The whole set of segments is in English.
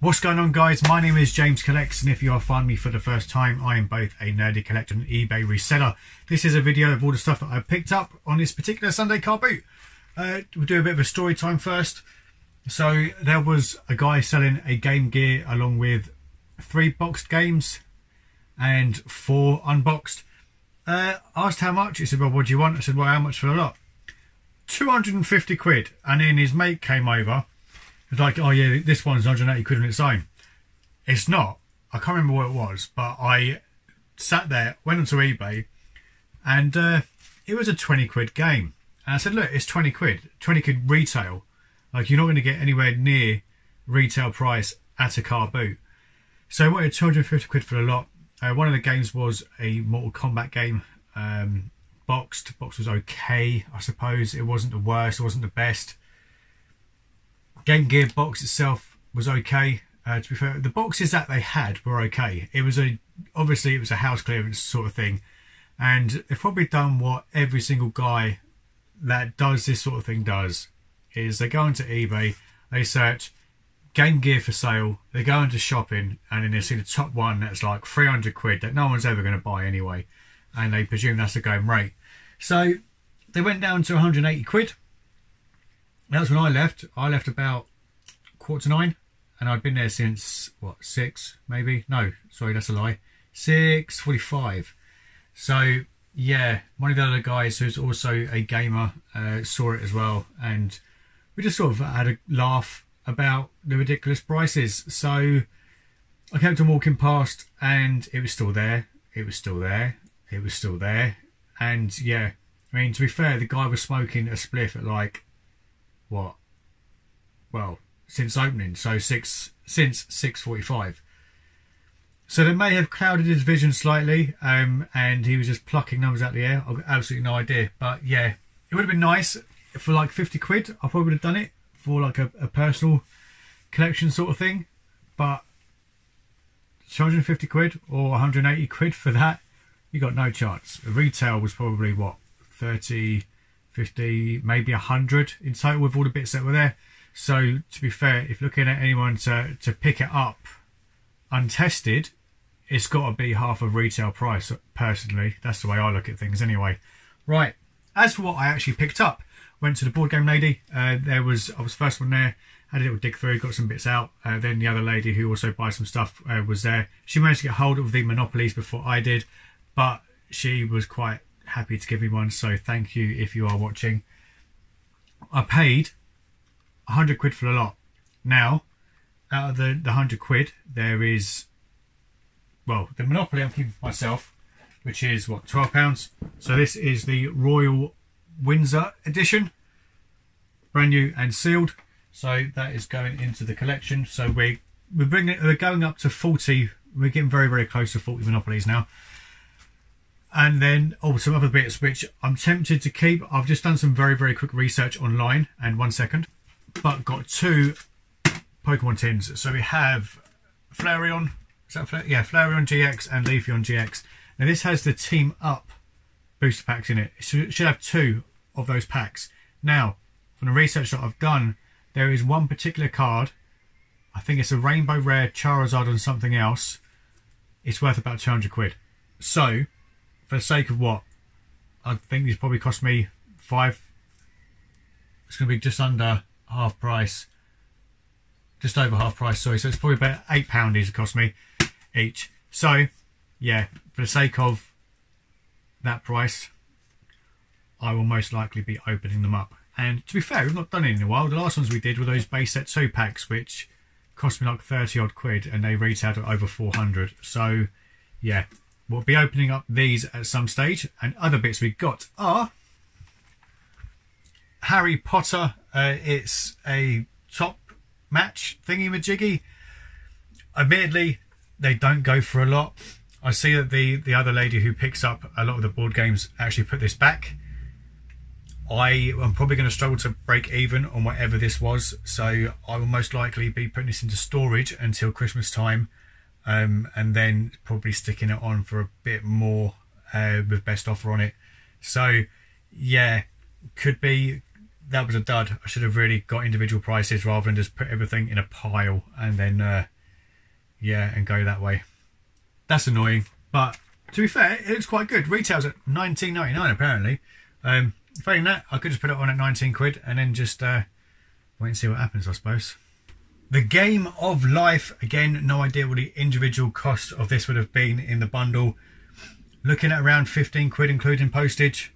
What's going on, guys? My name is James Collects, and if you are finding me for the first time, I am both a nerdy collector and eBay reseller. This is a video of all the stuff that I picked up on this particular Sunday car boot. We'll do a bit of a story time first. So there was a guy selling a Game Gear along with 3 boxed games and 4 unboxed. Asked how much. He said, well, what do you want? I said, well, how much for a lot? 250 quid. And then his mate came over. It's like, oh yeah, this one's 180 quid on its own. It's not. I can't remember what it was, but I sat there, went onto eBay, and it was a 20 quid game. And I said, look, it's 20 quid. 20 quid retail. Like, you're not going to get anywhere near retail price at a car boot. So I wanted 250 quid for the lot. One of the games was a Mortal Kombat game. Boxed. Box was okay, I suppose. It wasn't the worst, it wasn't the best. Game Gear box itself was okay. To be fair, the boxes that they had were okay. It was obviously it was a house clearance sort of thing, and they've probably done what every single guy that does this sort of thing does: is they go into eBay, they search Game Gear for sale, they go into shopping, and then they see the top one that's like 300 quid that no one's ever going to buy anyway, and they presume that's the going rate. So they went down to 180 quid. That's when I left. I left about 8:45, and I'd been there since, what, 6 maybe? No, sorry, that's a lie. 6:45. So, yeah, one of the other guys who's also a gamer saw it as well, and we just sort of had a laugh about the ridiculous prices. So I kept on walking past, and it was still there. It was still there. It was still there. And, yeah, I mean, to be fair, the guy was smoking a spliff at like, what? Well, since opening, so since 6:45. So they may have clouded his vision slightly, and he was just plucking numbers out of the air. I've got absolutely no idea, but yeah, it would have been nice for like 50 quid. I probably would have done it for like a personal collection sort of thing, but 250 quid or 180 quid for that, you got no chance. The retail was probably what, 30, 50, maybe 100 in total with all the bits that were there. So to be fair, if looking at anyone to pick it up untested, it's got to be half of retail price. Personally, that's the way I look at things anyway. Right, as for what I actually picked up, went to the board game lady. I was first one there, had a little dig through, got some bits out. Then the other lady who also buys some stuff was there. She managed to get hold of the Monopolies before I did, but she was quite happy to give me one, so thank you if you are watching. I paid 100 quid for the lot. Now, out of the 100 quid, there is, well, the Monopoly I'm keeping for myself, which is what, £12. So this is the Royal Windsor edition, brand new and sealed. So that is going into the collection. So we're going up to 40. We're getting very, very close to 40 Monopolies now. And then, oh, some other bits which I'm tempted to keep. I've just done some very, very quick research online, and 1 second, but got 2 Pokemon tins. So we have Flareon, is that Flareon? Yeah, Flareon GX and Leafeon GX. Now this has the Team Up booster packs in it. It should have 2 of those packs. Now, from the research that I've done, there is one particular card. I think it's a Rainbow Rare Charizard and something else. It's worth about 200 quid. So, for the sake of what, I think these probably cost me 5. It's going to be just under half price, just over half price, sorry. So it's probably about £8 it cost me each. So yeah, for the sake of that price, I will most likely be opening them up. And to be fair, we've not done it in a while. The last ones we did were those base set 2 packs, which cost me like 30 odd quid, and they retailed at over 400. So yeah, we'll be opening up these at some stage. And other bits we got are Harry Potter. It's a top match thingy-majiggy. Admittedly, they don't go for a lot. I see that the other lady who picks up a lot of the board games actually put this back. I am probably going to struggle to break even on whatever this was, so I will most likely be putting this into storage until Christmas time. And then probably sticking it on for a bit more with best offer on it. So yeah, could be that was a dud. I should have really got individual prices rather than just put everything in a pile and then yeah, and go that way. That's annoying, but to be fair, it looks quite good. Retails at £19.99 apparently. Failing that, I could just put it on at 19 quid and then just wait and see what happens, I suppose. The Game of Life, again, no idea what the individual cost of this would have been in the bundle. Looking at around 15 quid including postage.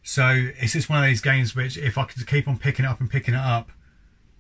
So it's just one of these games which if I could keep on picking it up and picking it up,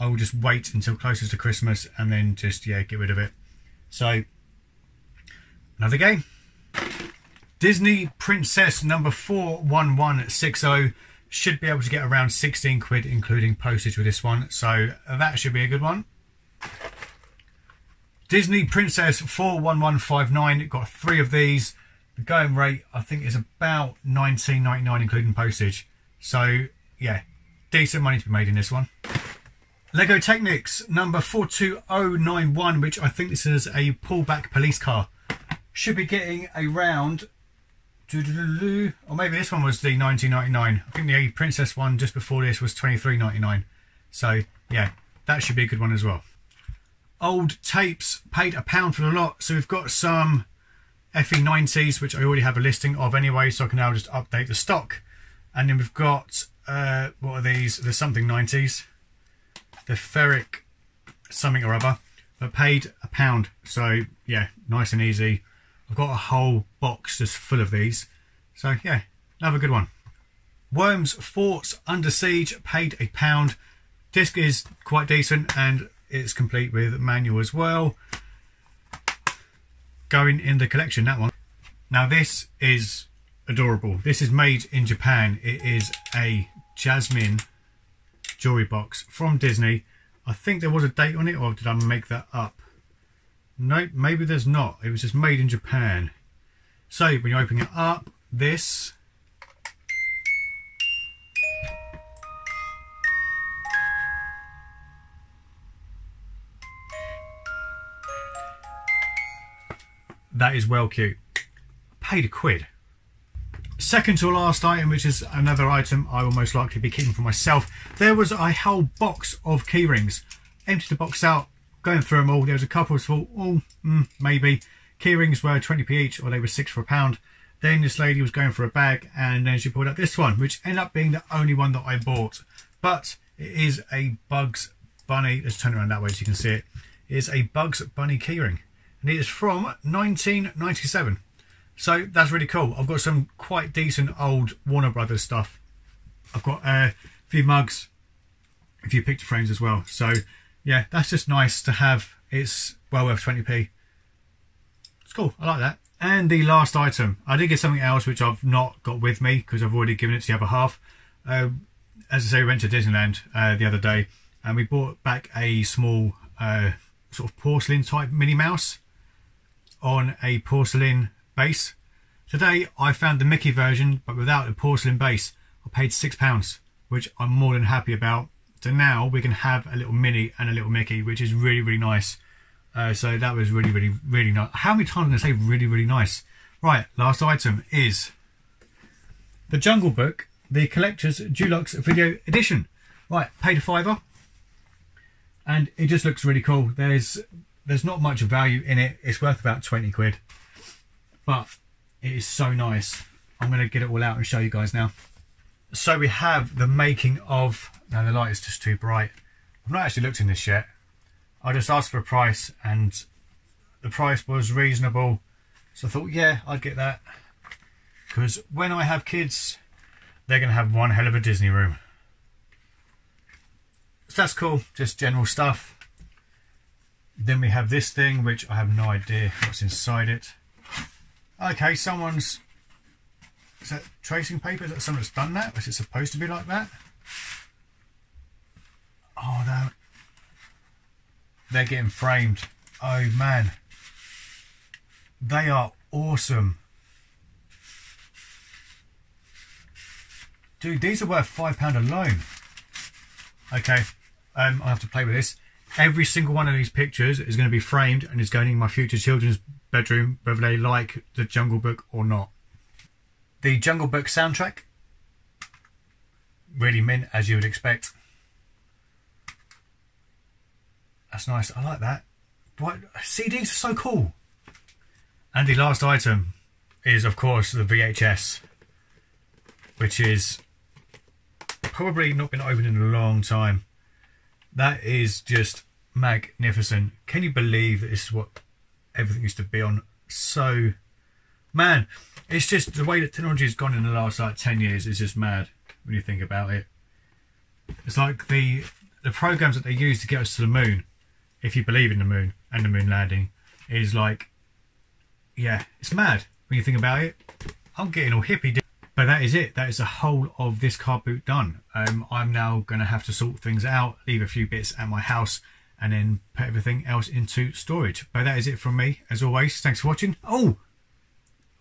I will just wait until closer to Christmas and then just, yeah, get rid of it. So, another game. Disney Princess number 41160. Should be able to get around 16 quid including postage with this one. So that should be a good one. Disney Princess 41159. Got 3 of these. The going rate I think is about £19.99 including postage. So yeah, decent money to be made in this one. Lego Technics number 42091, which I think this is a pullback police car. Should be getting around, or maybe this one was the £19.99. I think the Princess one just before this was £23.99. So yeah, that should be a good one as well. Old tapes, paid £1 for the lot. So we've got some FE90s, which I already have a listing of anyway, so I can now just update the stock. And then we've got, what are these? The something 90s. The Ferric something or other. But paid £1. So yeah, nice and easy. I've got a whole box just full of these. So yeah, another good one. Worms Forts Under Siege, paid £1. Disc is quite decent and it's complete with manual as well. Going in the collection, that one. Now this is adorable. This is made in Japan. It is a Jasmine jewelry box from Disney. I think there was a date on it, or did I make that up? No, maybe there's not. It was just made in Japan. So when you open it up, this that is well cute. Paid £1. Second to last item, which is another item I will most likely be keeping for myself. There was a whole box of key rings. Emptied the box out, going through them all. There was a couple of thought, oh, maybe. Key rings were 20p each, or they were 6 for £1. Then this lady was going for a bag, and then she pulled out this one, which ended up being the only one that I bought. But it is a Bugs Bunny. Let's turn it around that way so you can see it. It is a Bugs Bunny keyring, and it is from 1997. So that's really cool. I've got some quite decent old Warner Brothers stuff. I've got a few mugs, a few picture frames as well. So yeah, that's just nice to have. It's well worth 20p. It's cool. I like that. And the last item, I did get something else which I've not got with me because I've already given it to the other half. As I say, we went to Disneyland the other day and we bought back a small sort of porcelain type Minnie Mouse on a porcelain base. Today I found the Mickey version but without the porcelain base. I paid £6, which I'm more than happy about. So now we can have a little Minnie and a little Mickey, which is really, really nice. So that was really, really, really nice. How many times am I going to say really, really nice? Right, last item is the Jungle Book, the Collector's Deluxe Video Edition. Right, paid £5. And it just looks really cool. There's not much value in it. It's worth about 20 quid. But it is so nice. I'm going to get it all out and show you guys now. So we have the making of... Now the light is just too bright. I've not actually looked in this yet. I just asked for a price and the price was reasonable. So I thought, yeah, I'd get that. Because when I have kids, they're going to have one hell of a Disney room. So that's cool. Just general stuff. Then we have this thing, which I have no idea what's inside it. Okay, someone's... Is that tracing paper? Is that someone that's done that? Is it supposed to be like that? Oh no. They're getting framed. Oh man. They are awesome. Dude, these are worth £5 alone. Okay, I'll have to play with this. Every single one of these pictures is going to be framed and is going in my future children's bedroom, whether they like the Jungle Book or not. The Jungle Book soundtrack. Really mint, as you would expect. That's nice. I like that. what, CDs are so cool. And the last item is, of course, the VHS, which is probably not been opened in a long time. That is just magnificent. Can you believe that this is what everything used to be on? So, man, it's just the way that technology has gone in the last like 10 years is just mad when you think about it. It's like the programs that they use to get us to the moon, if you believe in the moon and the moon landing, is like, yeah, it's mad when you think about it. I'm getting all hippie. But that is it. That is the whole of this car boot done. I'm now going to have to sort things out, leave a few bits at my house, and then put everything else into storage. But that is it from me, as always. Thanks for watching. Oh,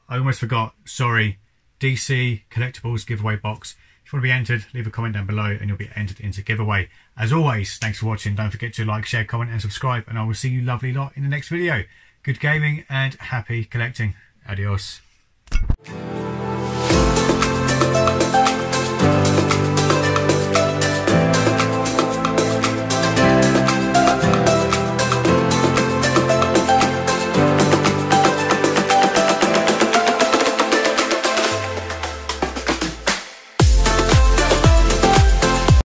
I almost forgot. Sorry. DC Collectibles giveaway box. If you want to be entered, leave a comment down below and you'll be entered into giveaway. As always, thanks for watching. Don't forget to like, share, comment and subscribe. And I will see you lovely lot in the next video. Good gaming and happy collecting. Adios.